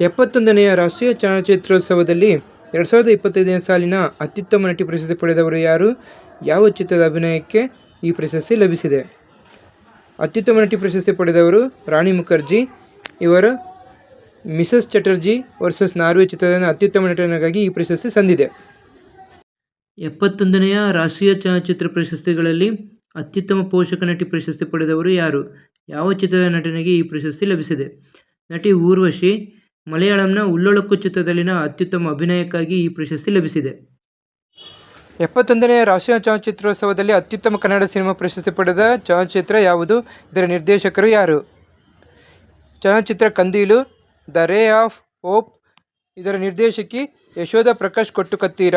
71ನೇ ರಾಷ್ಟ್ರೀಯ ಚಲನಚಿತ್ರೋತ್ಸವದಲ್ಲಿ 2025ನೇ ಸಾಲಿನ ಅತ್ಯುತ್ತಮ ನಟಿ ಪ್ರಶಸ್ತಿ ಪಡೆದವರು ಯಾರು? ಯಾವ ಚಿತ್ರದ ಅಭಿನಯಕ್ಕೆ ಈ ಪ್ರಶಸ್ತಿ ಲಭಿಸಿದೆ? ಅತ್ಯುತ್ತಮ ನಟಿ ಪ್ರಶಸ್ತಿ ಪಡೆದವರು ರಾಣಿ ಮುಖರ್ಜಿ. ಇವರು ಮಿಸಸ್ ಚಟರ್ಜಿ ವರ್ಸಸ್ ನಾರ್ವೆ ಚಿತ್ರದ ಅತ್ಯುತ್ತಮ ನಟನೆಗಾಗಿ ಈ ಪ್ರಶಸ್ತಿ ಸಂದಿದೆ. 71ನೇ ರಾಷ್ಟ್ರೀಯ ಚಲನಚಿತ್ರ ಪ್ರಶಸ್ತಿಗಳಲ್ಲಿ ಅತ್ಯುತ್ತಮ ಪೋಷಕ ನಟಿ ಪ್ರಶಸ್ತಿ ಪಡೆದವರು ಯಾರು? ಯಾವ ಚಿತ್ರದ ನಟನೆಗೆ ಈ ಪ್ರಶಸ್ತಿ ಲಭಿಸಿದೆ? ನಟಿ ಊರ್ವಶಿ. ಮಲಯಾಳಂನ ಉಳ್ಳೊಳಕ್ಕು ಚಿತ್ರದಲ್ಲಿನ ಅತ್ಯುತ್ತಮ ಅಭಿನಯಕ್ಕಾಗಿ ಈ ಪ್ರಶಸ್ತಿ ಲಭಿಸಿದೆ. 71ನೇ ರಾಷ್ಟ್ರೀಯ ಚಲನಚಿತ್ರೋತ್ಸವದಲ್ಲಿ ಅತ್ಯುತ್ತಮ ಕನ್ನಡ ಸಿನಿಮಾ ಪ್ರಶಸ್ತಿ ಪಡೆದ ಚಲನಚಿತ್ರ ಯಾವುದು? ಇದರ ನಿರ್ದೇಶಕರು ಯಾರು? ಚಲನಚಿತ್ರ Kandeelu. The ray of hope. ಇದರ ನಿರ್ದೇಶಕಿ ಯಶೋಧ ಪ್ರಕಾಶ್ ಕೊಟ್ಟುಕತ್ತೀರ.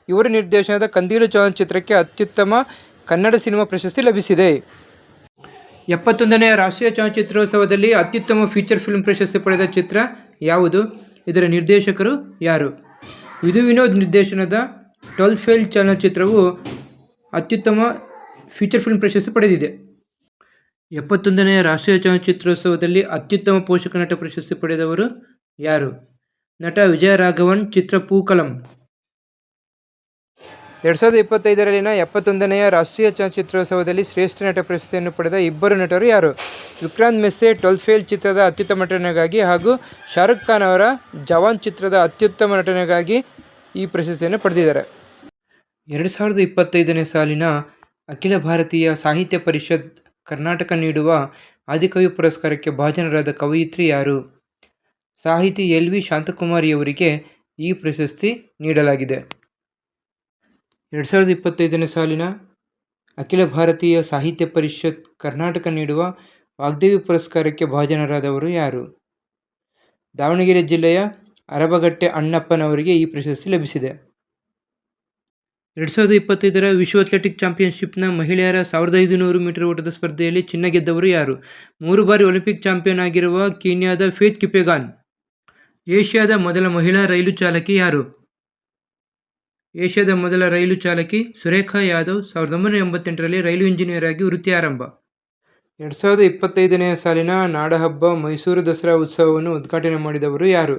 ಇವರ ನಿರ್ದೇಶನದ ಕಂದೀಲು ಚಲನಚಿತ್ರಕ್ಕೆ ಅತ್ಯುತ್ತಮ ಕನ್ನಡ ಸಿನಿಮಾ ಪ್ರಶಸ್ತಿ ಲಭಿಸಿದೆ. 71ನೇ ರಾಷ್ಟ್ರೀಯ ಚಲನಚಿತ್ರೋತ್ಸವದಲ್ಲಿ ಅತ್ಯುತ್ತಮ ಫೀಚರ್ ಫಿಲ್ಮ್ ಪ್ರಶಸ್ತಿ ಪಡೆದ ಚಿತ್ರ ಯಾವುದು? ಇದರ ನಿರ್ದೇಶಕರು ಯಾರು? ವಿಧು ವಿನೋದ್ ನಿರ್ದೇಶನದ 12th ಫೇಲ್ ಚಲನಚಿತ್ರವು ಅತ್ಯುತ್ತಮ ಫೀಚರ್ ಫಿಲ್ಮ್ ಪ್ರಶಸ್ತಿ ಪಡೆದಿದೆ. 71ನೇ ರಾಷ್ಟ್ರೀಯ ಚಲನಚಿತ್ರೋತ್ಸವದಲ್ಲಿ ಅತ್ಯುತ್ತಮ ಪೋಷಕ ನಟ ಪ್ರಶಸ್ತಿ ಪಡೆದವರು ಯಾರು? ನಟ ವಿಜಯರಾಘವನ್. ಚಿತ್ರ ಪೂಕಲಂ. 2025ರಲ್ಲಿನ 71ನೇ ರಾಷ್ಟ್ರೀಯ ಚಲನಚಿತ್ರೋತ್ಸವದಲ್ಲಿ ಶ್ರೇಷ್ಠ ನಟ ಪ್ರಶಸ್ತಿಯನ್ನು ಪಡೆದ ಇಬ್ಬರು ನಟರು ಯಾರು? ವಿಕ್ರಾಂತ್ ಮೆಸ್ಸೆ 12th ಫೇಲ್ ಚಿತ್ರದ ಅತ್ಯುತ್ತಮ ನಟನೆಗಾಗಿ ಹಾಗೂ ಶಾರುಖ್ ಖಾನ್ ಅವರ ಜವಾನ್ ಚಿತ್ರದ ಅತ್ಯುತ್ತಮ ನಟನೆಗಾಗಿ ಈ ಪ್ರಶಸ್ತಿಯನ್ನು ಪಡೆದಿದ್ದಾರೆ. 2025ನೇ ಸಾಲಿನ ಅಖಿಲ ಭಾರತೀಯ ಸಾಹಿತ್ಯ ಪರಿಷತ್ ಕರ್ನಾಟಕ ನೀಡುವ ಆದಿಕವಿ ಪುರಸ್ಕಾರಕ್ಕೆ ಭಾಜನರಾದ ಕವಯಿತ್ರಿ ಯಾರು? ಸಾಹಿತಿ ಎಲ್. ವಿ. ಶಾಂತಕುಮಾರಿಯವರಿಗೆ ಈ ಪ್ರಶಸ್ತಿ ನೀಡಲಾಗಿದೆ. 2025ನೇ ಸಾಲಿನ ಅಖಿಲ ಭಾರತೀಯ ಸಾಹಿತ್ಯ ಪರಿಷತ್ ಕರ್ನಾಟಕ ನೀಡುವ ವಾಗ್ದೇವಿ ಪುರಸ್ಕಾರಕ್ಕೆ ಭಾಜನರಾದವರು ಯಾರು? ದಾವಣಗೆರೆ ಜಿಲ್ಲೆಯ ಅರಬಗಟ್ಟೆ ಅಣ್ಣಪ್ಪನವರಿಗೆ ಈ ಪ್ರಶಸ್ತಿ ಲಭಿಸಿದೆ. 2025ರ ವಿಶ್ವ ಅಥ್ಲೆಟಿಕ್ಸ್ ಚಾಂಪಿಯನ್ಶಿಪ್ನ ಮಹಿಳೆಯರ 1500 ಮೀಟರ್ ಓಟದ ಸ್ಪರ್ಧೆಯಲ್ಲಿ ಚಿನ್ನ ಗೆದ್ದವರು ಯಾರು? 3 ಬಾರಿ ಒಲಿಂಪಿಕ್ ಚಾಂಪಿಯನ್ ಆಗಿರುವ ಕೀನ್ಯಾದ ಫೇತ್ ಕಿಪೆಗಾನ್. ಏಷ್ಯಾದ ಮೊದಲ ಮಹಿಳಾ ರೈಲು ಚಾಲಕಿ ಯಾರು? ಏಷ್ಯಾದ ಮೊದಲ ರೈಲು ಚಾಲಕಿ ಸುರೇಖಾ ಯಾದವ್. 1988ರಲ್ಲಿ ರೈಲು ಇಂಜಿನಿಯರ್ ಆಗಿ ವೃತ್ತಿ ಆರಂಭ. 2025ನೇ ಸಾಲಿನ ನಾಡಹಬ್ಬ ಮೈಸೂರು ದಸರಾ ಉತ್ಸವವನ್ನು ಉದ್ಘಾಟನೆ ಮಾಡಿದವರು ಯಾರು?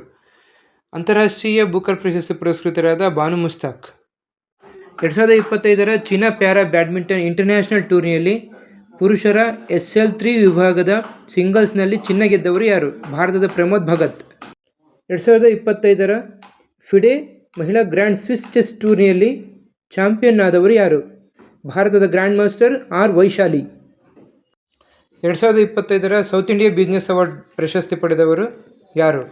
ಅಂತಾರಾಷ್ಟ್ರೀಯ ಬೂಕರ್ ಪ್ರಶಸ್ತಿ ಪುರಸ್ಕೃತರಾದ ಬಾನು ಮುಸ್ತಾಕ್. 2025ರ ಚೀನಾ ಪ್ಯಾರಾ ಬ್ಯಾಡ್ಮಿಂಟನ್ ಇಂಟರ್ನ್ಯಾಷನಲ್ ಟೂರ್ನಿಯಲ್ಲಿ ಪುರುಷರ SL3 ವಿಭಾಗದ ಸಿಂಗಲ್ಸ್ನಲ್ಲಿ ಚಿನ್ನ ಗೆದ್ದವರು ಯಾರು? ಭಾರತದ ಪ್ರಮೋದ್ ಭಗತ್. 2025ರ ಫಿಡೆ ಮಹಿಳಾ ಗ್ರ್ಯಾಂಡ್ ಸ್ವಿಸ್ ಚೆಸ್ ಟೂರ್ನಿಯಲ್ಲಿ ಚಾಂಪಿಯನ್ ಆದವರು ಯಾರು? ಭಾರತದ ಗ್ರ್ಯಾಂಡ್ ಮಾಸ್ಟರ್ ಆರ್ ವೈಶಾಲಿ. 2025ರ ಸೌತ್ ಇಂಡಿಯಾ ಬಿಸಿನೆಸ್ ಅವಾರ್ಡ್ ಪ್ರಶಸ್ತಿ ಪಡೆದವರು ಯಾರು?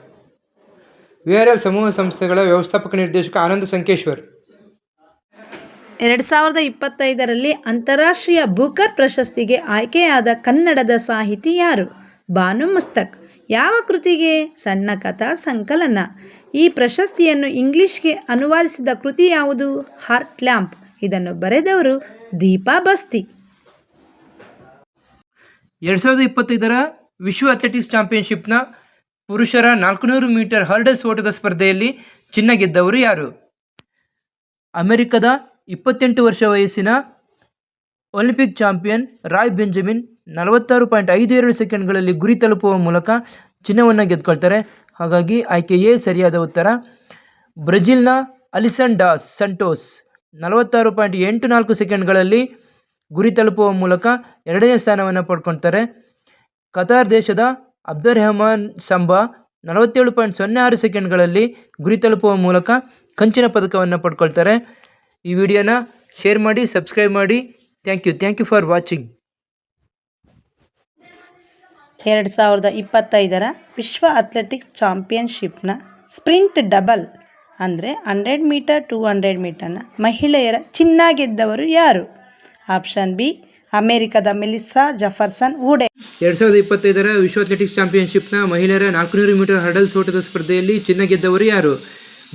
VRL ಸಮೂಹ ಸಂಸ್ಥೆಗಳ ವ್ಯವಸ್ಥಾಪಕ ನಿರ್ದೇಶಕ ಆನಂದ್ ಸಂಕೇಶ್ವರ್. 2025ರಲ್ಲಿ ಅಂತಾರಾಷ್ಟ್ರೀಯ ಬೂಕರ್ ಪ್ರಶಸ್ತಿಗೆ ಆಯ್ಕೆಯಾದ ಕನ್ನಡದ ಸಾಹಿತಿ ಯಾರು? ಬಾನು ಮುಸ್ತಕ್. ಯಾವ ಕೃತಿಗೆ? ಸಣ್ಣ ಕಥಾ ಸಂಕಲನ. ಈ ಪ್ರಶಸ್ತಿಯನ್ನು ಇಂಗ್ಲಿಷ್ಗೆ ಅನುವಾದಿಸಿದ ಕೃತಿ ಯಾವುದು? Heart lamp. ಇದನ್ನು ಬರೆದವರು ದೀಪಾ ಬಸ್ತಿ. 2025ರ ವಿಶ್ವ ಅಥ್ಲೆಟಿಕ್ಸ್ ಚಾಂಪಿಯನ್ಶಿಪ್ನ ಪುರುಷರ 400 ಮೀಟರ್ ಹರ್ಡಲ್ಸ್ ಓಟದ ಸ್ಪರ್ಧೆಯಲ್ಲಿ ಚಿನ್ನ ಗೆದ್ದವರು ಯಾರು? ಅಮೆರಿಕದ 28 ವರ್ಷ ವಯಸ್ಸಿನ ಒಲಿಂಪಿಕ್ ಚಾಂಪಿಯನ್ ರಾಯ್ ಬೆಂಜಮಿನ್ 46.52 ಸೆಕೆಂಡ್ಗಳಲ್ಲಿ ಗುರಿ ತಲುಪುವ ಮೂಲಕ ಚಿನ್ನವನ್ನು ಗೆದ್ದುಕೊಳ್ತಾರೆ. ಹಾಗಾಗಿ ಆಯ್ಕೆ ಎ ಸರಿಯಾದ ಉತ್ತರ. ಬ್ರೆಜಿಲ್ನ ಅಲಿಸನ್ ಡಾಸ್ ಸಂಟೋಸ್ 46.84 ಸೆಕೆಂಡ್ಗಳಲ್ಲಿ ಗುರಿ ತಲುಪುವ ಮೂಲಕ 2ನೇ ಸ್ಥಾನವನ್ನು ಪಡ್ಕೊಳ್ತಾರೆ. ಕತಾರ್ ದೇಶದ ಅಬ್ದುರ್ರಹಮಾನ್ ಸಂಬಾ 47.06 ಸೆಕೆಂಡ್ಗಳಲ್ಲಿ ಗುರಿ ತಲುಪುವ ಮೂಲಕ ಕಂಚಿನ ಪದಕವನ್ನು ಪಡ್ಕೊಳ್ತಾರೆ. ಈ ವಿಡಿಯೋನ ಶೇರ್ ಮಾಡಿ, ಸಬ್ಸ್ಕ್ರೈಬ್ ಮಾಡಿ. Thank you for watching. 2025ರ ವಿಶ್ವ ಅಥ್ಲೆಟಿಕ್ಸ್ ಚಾಂಪಿಯನ್ಶಿಪ್ನ ಸ್ಪ್ರಿಂಟ್ ಡಬಲ್ ಅಂದರೆ 100 ಮೀಟರ್ 200 ಮೀಟರ್ನ ಮಹಿಳೆಯರ ಚಿನ್ನ ಗೆದ್ದವರು ಯಾರು? ಆಪ್ಷನ್ ಬಿ ಅಮೆರಿಕದ ಮೆಲಿಸಾ ಜೆಫರ್ಸನ್ ವುಡೆ. 2025ರ ವಿಶ್ವ ಅಥ್ಲೆಟಿಕ್ಸ್ ಚಾಂಪಿಯನ್ಶಿಪ್ನ ಮಹಿಳೆಯರ 400 ಮೀಟರ್ ಹರ್ಡಲ್ಸ್ ಓಟದ ಸ್ಪರ್ಧೆಯಲ್ಲಿ ಚಿನ್ನ ಗೆದ್ದವರು ಯಾರು?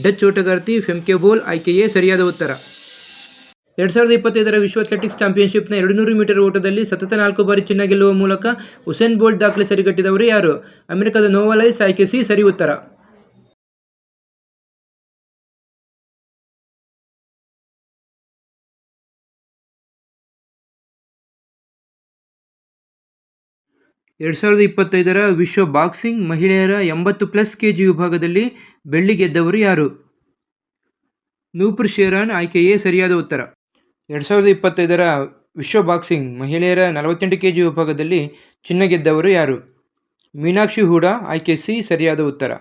ಡಚ್ ಓಟಗಾರ್ತಿ ಫೆಮ್ಕೆ ಬೋಲ್. ಆಯ್ಕೆ ಎ ಸರಿಯಾದ ಉತ್ತರ. 2025ರ ವಿಶ್ವ ಅಥ್ಲೆಟಿಕ್ಸ್ ಚಾಂಪಿಯನ್ಶಿಪ್ನ 200 ಮೀಟರ್ ಓಟದಲ್ಲಿ ಸತತ 4 ಬಾರಿ ಚಿನ್ನ ಗೆಲ್ಲುವ ಮೂಲಕ ಉಸೇನ್ ಬೋಲ್ಟ್ ದಾಖಲೆ ಸರಿಗಟ್ಟಿದವರು ಯಾರು? ಅಮೆರಿಕದ ನೋವಾ ಲೈಲ್ಸ್. ಆಯ್ಕೆ ಸಿ ಸರಿ ಉತ್ತರ. 2025ರ ವಿಶ್ವ ಬಾಕ್ಸಿಂಗ್ ಮಹಿಳೆಯರ 80+ kg ವಿಭಾಗದಲ್ಲಿ ಬೆಳ್ಳಿ ಗೆದ್ದವರು ಯಾರು? ನೂಪುರ್ ಶೇರಾನ್. ಆಯ್ಕೆ ಎ ಸರಿಯಾದ ಉತ್ತರ. 2025ರ ವಿಶ್ವ ಬಾಕ್ಸಿಂಗ್ ಮಹಿಳೆಯರ 48 kg ವಿಭಾಗದಲ್ಲಿ ಚಿನ್ನ ಗೆದ್ದವರು ಯಾರು? ಮೀನಾಕ್ಷಿ ಹೂಡಾ. ಆಯ್ಕೆ ಸಿ ಸರಿಯಾದ ಉತ್ತರ.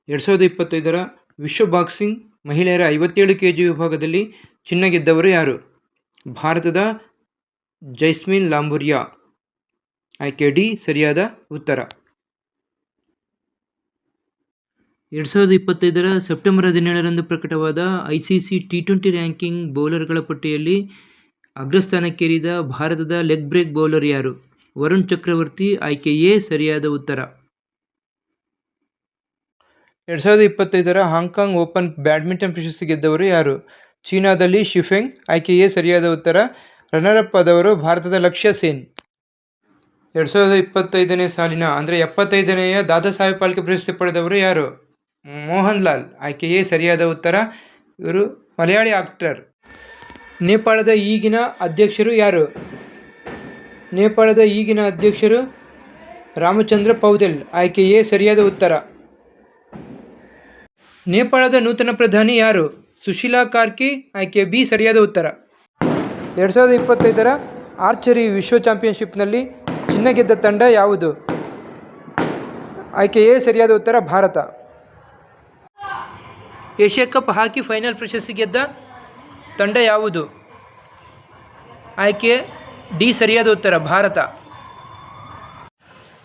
2025ರ ವಿಶ್ವ ಬಾಕ್ಸಿಂಗ್ ಮಹಿಳೆಯರ 57 kg ವಿಭಾಗದಲ್ಲಿ ಚಿನ್ನ ಗೆದ್ದವರು ಯಾರು? ಭಾರತದ ಜೈಸ್ಮಿನ್ ಲಾಂಬುರಿಯಾ. ಆಯ್ಕೆ ಡಿ ಸರಿಯಾದ ಉತ್ತರ. 2025ರ ಸೆಪ್ಟೆಂಬರ್ 17ರಂದು ಪ್ರಕಟವಾದ ICC T20 ರ್ಯಾಂಕಿಂಗ್ ಬೌಲರ್ಗಳ ಪಟ್ಟಿಯಲ್ಲಿ ಅಗ್ರಸ್ಥಾನಕ್ಕೇರಿದ ಭಾರತದ ಲೆಗ್ ಬ್ರೇಕ್ ಬೌಲರ್ ಯಾರು? ವರುಣ್ ಚಕ್ರವರ್ತಿ. ಆಯ್ಕೆ ಎ ಸರಿಯಾದ ಉತ್ತರ. 2025ರ ಹಾಂಗ್ಕಾಂಗ್ ಓಪನ್ ಬ್ಯಾಡ್ಮಿಂಟನ್ ಪ್ರಶಸ್ತಿ ಗೆದ್ದವರು ಯಾರು? ಚೀನಾದಲ್ಲಿ ಶಿಫೆಂಗ್. ಆಯ್ಕೆ ಎ ಸರಿಯಾದ ಉತ್ತರ. ರನ್ನರ್ ಅಪ್ ಆದವರು ಭಾರತದ ಲಕ್ಷ್ಯ ಸೇನ್. 2025ನೇ ಸಾಲಿನ ಅಂದರೆ 75ನೇಯ ದಾದಾ ಸಾಹೇಬ್ ಫಾಲ್ಕೆ ಪ್ರಶಸ್ತಿ ಪಡೆದವರು ಯಾರು? ಮೋಹನ್ ಲಾಲ್. ಆಯ್ಕೆ ಎ ಸರಿಯಾದ ಉತ್ತರ. ಇವರು ಮಲಯಾಳಿ ಆಕ್ಟರ್. ನೇಪಾಳದ ಈಗಿನ ಅಧ್ಯಕ್ಷರು ಯಾರು? ನೇಪಾಳದ ಈಗಿನ ಅಧ್ಯಕ್ಷರು ರಾಮಚಂದ್ರ ಪೌದೆಲ್. ಆಯ್ಕೆ ಎ ಸರಿಯಾದ ಉತ್ತರ. ನೇಪಾಳದ ನೂತನ ಪ್ರಧಾನಿ ಯಾರು? ಸುಶೀಲಾ ಕಾರ್ಕಿ. ಆಯ್ಕೆ ಬಿ ಸರಿಯಾದ ಉತ್ತರ. 2025ರ ಆರ್ಚರಿ ವಿಶ್ವ ಚಾಂಪಿಯನ್ಶಿಪ್ನಲ್ಲಿ ಚಿನ್ನ ಗೆದ್ದ ತಂಡ ಯಾವುದು? ಆಯ್ಕೆ ಎ ಸರಿಯಾದ ಉತ್ತರ. Bharat. Asia cup hockey final ಪ್ರಶಸ್ತಿ ಗೆದ್ದ ತಂಡ ಯಾವುದು? ಆಯ್ಕೆ ಡಿ ಸರಿಯಾದ ಉತ್ತರ. ಭಾರತ.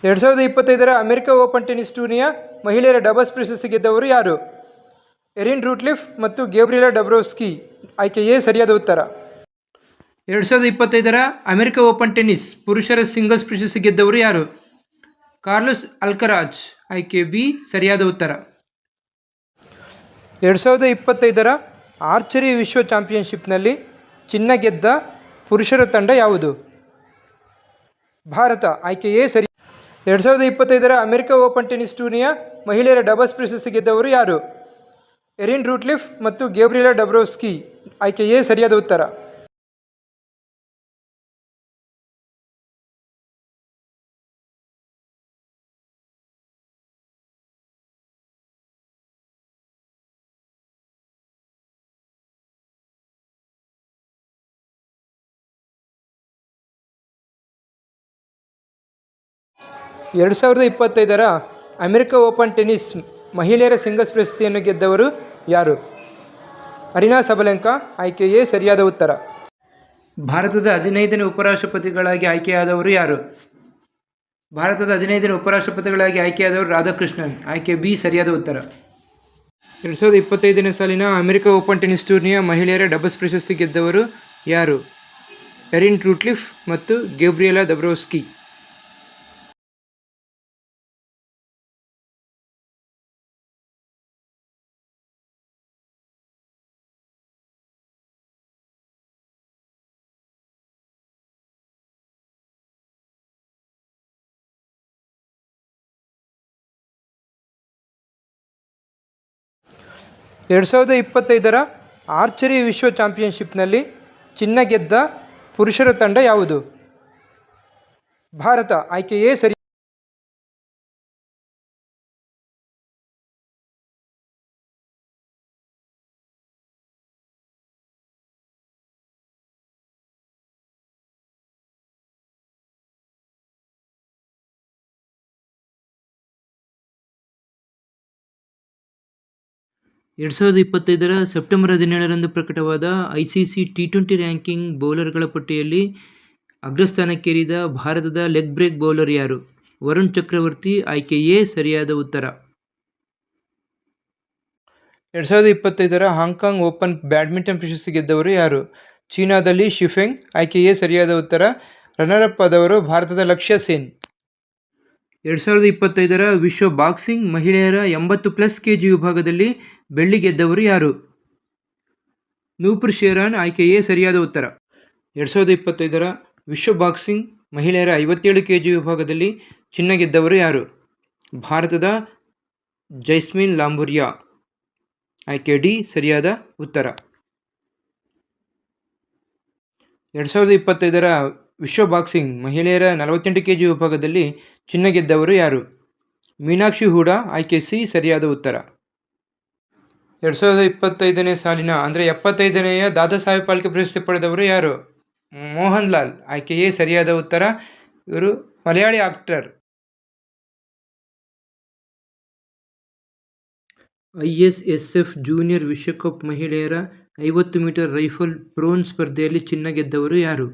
2025ರ ಅಮೆರಿಕ ಓಪನ್ ಟೆನ್ನಿಸ್ ಟೂರ್ನಿಯ ಮಹಿಳೆಯರ ಡಬಲ್ಸ್ ಪ್ರಶಸ್ತಿ ಗೆದ್ದವರು ಯಾರು? ಎರಿನ್ ರೂಟ್ಲಿಫ್ ಮತ್ತು ಗೇಬ್ರಿಯೆಲಾ ಡಬ್ರೋವ್ಸ್ಕಿ. ಆಯ್ಕೆ ಎ ಸರಿಯಾದ ಉತ್ತರ. 2025ರ ಅಮೆರಿಕ ಓಪನ್ ಟೆನ್ನಿಸ್ ಪುರುಷರ ಸಿಂಗಲ್ಸ್ ಪ್ರಶಸ್ತಿ ಗೆದ್ದವರು ಯಾರು? Carlos Alcaraz. ಆಯ್ಕೆ ಬಿ ಸರಿಯಾದ ಉತ್ತರ. 2025ರ ಆರ್ಚರಿ ವಿಶ್ವ ಚಾಂಪಿಯನ್ಶಿಪ್ನಲ್ಲಿ ಚಿನ್ನ ಗೆದ್ದ ಪುರುಷರ ತಂಡ ಯಾವುದು? ಭಾರತ. ಆಯ್ಕೆ ಎ ಸರಿ. 2025ರ ಅಮೆರಿಕ ಓಪನ್ ಟೆನ್ನಿಸ್ ಟೂರ್ನಿಯ ಮಹಿಳೆಯರ ಡಬಲ್ಸ್ ಪ್ರಶಸ್ತಿ ಗೆದ್ದವರು ಯಾರು? ಎರಿನ್ ರೂಟ್ಲಿಫ್ ಮತ್ತು ಗೇಬ್ರಿಯೆಲಾ ಡಬ್ರೋವ್ಸ್ಕಿ. ಆಯ್ಕೆ ಎ ಸರಿಯಾದ ಉತ್ತರ. 2025ರ ಅಮೆರಿಕ ಓಪನ್ ಟೆನ್ನಿಸ್ ಮಹಿಳೆಯರ ಸಿಂಗಲ್ಸ್ ಪ್ರಶಸ್ತಿಯನ್ನು ಗೆದ್ದವರು ಯಾರು? ಅರಿನಾ ಸಬಲೆಂಕಾ. ಆಯ್ಕೆ ಎ ಸರಿಯಾದ ಉತ್ತರ. ಭಾರತದ 15ನೇ ಉಪರಾಷ್ಟ್ರಪತಿಗಳಾಗಿ ಆಯ್ಕೆಯಾದವರು ಯಾರು? ಭಾರತದ 15ನೇ ಉಪರಾಷ್ಟ್ರಪತಿಗಳಾಗಿ ಆಯ್ಕೆಯಾದವರು ರಾಧಾಕೃಷ್ಣನ್. ಆಯ್ಕೆ ಬಿ ಸರಿಯಾದ ಉತ್ತರ. 2025ನೇ ಸಾಲಿನ ಅಮೆರಿಕ ಓಪನ್ ಟೆನ್ನಿಸ್ ಟೂರ್ನಿಯ ಮಹಿಳೆಯರ ಡಬಲ್ಸ್ ಪ್ರಶಸ್ತಿ ಗೆದ್ದವರು ಯಾರು? ಎರಿನ್ ರೂಟ್ಲಿಫ್ ಮತ್ತು ಗೇಬ್ರಿಯೆಲಾ ಡಬ್ರೋವ್ಸ್ಕಿ. ಎರಡು 2025ರ ಆರ್ಚರಿ ವಿಶ್ವ ಚಾಂಪಿಯನ್ಶಿಪ್ನಲ್ಲಿ ಚಿನ್ನ ಗೆದ್ದ ಪುರುಷರ ತಂಡ ಯಾವುದು? ಭಾರತ. ಆಯ್ಕೆ ಎ ಸರಿ. 2025ರ ಸೆಪ್ಟೆಂಬರ್ 17ರಂದು ಪ್ರಕಟವಾದ ICC T20 ರ್ಯಾಂಕಿಂಗ್ ಬೌಲರ್ಗಳ ಪಟ್ಟಿಯಲ್ಲಿ ಅಗ್ರಸ್ಥಾನಕ್ಕೇರಿದ ಭಾರತದ ಲೆಗ್ ಬ್ರೇಕ್ ಬೌಲರ್ ಯಾರು? ವರುಣ್ ಚಕ್ರವರ್ತಿ. ಆಯ್ಕೆ ಎ ಸರಿಯಾದ ಉತ್ತರ. 2025ರ ಹಾಂಗ್ಕಾಂಗ್ ಓಪನ್ ಬ್ಯಾಡ್ಮಿಂಟನ್ ಪ್ರಶಸ್ತಿ ಗೆದ್ದವರು ಯಾರು? ಚೀನಾದಲ್ಲಿ ಶಿಫೆಂಗ್. ಆಯ್ಕೆ ಎ ಸರಿಯಾದ ಉತ್ತರ. ರನ್ನರ್ ಅಪ್ ಆದವರು ಭಾರತದ ಲಕ್ಷ್ಯ ಸೇನ್. 2025ರ ವಿಶ್ವ ಬಾಕ್ಸಿಂಗ್ ಮಹಿಳೆಯರ 80+ kg ವಿಭಾಗದಲ್ಲಿ ಬೆಳ್ಳಿ ಗೆದ್ದವರು ಯಾರು? ನೂಪುರ್ ಶೇರಾನ್. ಆಯ್ಕೆ ಎ ಸರಿಯಾದ ಉತ್ತರ. 2025ರ ವಿಶ್ವ ಬಾಕ್ಸಿಂಗ್ ಮಹಿಳೆಯರ 57 kg ವಿಭಾಗದಲ್ಲಿ ಚಿನ್ನ ಗೆದ್ದವರು ಯಾರು? ಭಾರತದ ಜೈಸ್ಮಿನ್ ಲಾಂಬುರಿಯಾ. ಆಯ್ಕೆ ಡಿ ಸರಿಯಾದ ಉತ್ತರ. 2025ರ ವಿಶ್ವ ಬಾಕ್ಸಿಂಗ್ ಮಹಿಳೆಯರ 48 kg ವಿಭಾಗದಲ್ಲಿ ಚಿನ್ನ ಗೆದ್ದವರು ಯಾರು? ಮೀನಾಕ್ಷಿ ಹೂಡಾ. ಆಯ್ಕೆ ಸಿ ಸರಿಯಾದ ಉತ್ತರ. 2025ನೇ ಸಾಲಿನ ಅಂದರೆ 75ನೆಯ ದಾದಾ ಸಾಹೇಬ್ ಫಾಲ್ಕೆ ಪ್ರಶಸ್ತಿ ಪಡೆದವರು ಯಾರು? ಮೋಹನ್ ಲಾಲ್. ಆಯ್ಕೆ ಎ ಸರಿಯಾದ ಉತ್ತರ. ಇವರು ಮಲಯಾಳಿ ಆಕ್ಟರ್. ISSF ಜೂನಿಯರ್ ವಿಶ್ವಕಪ್ ಮಹಿಳೆಯರ 50 ಮೀಟರ್ ರೈಫಲ್ ಬ್ರೋನ್ಸ್ ಸ್ಪರ್ಧೆಯಲ್ಲಿ ಚಿನ್ನ ಗೆದ್ದವರು ಯಾರು?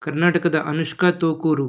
ಕರ್ನಾಟಕದ ಅನುಷ್ಕಾ ತೋಕೂರು.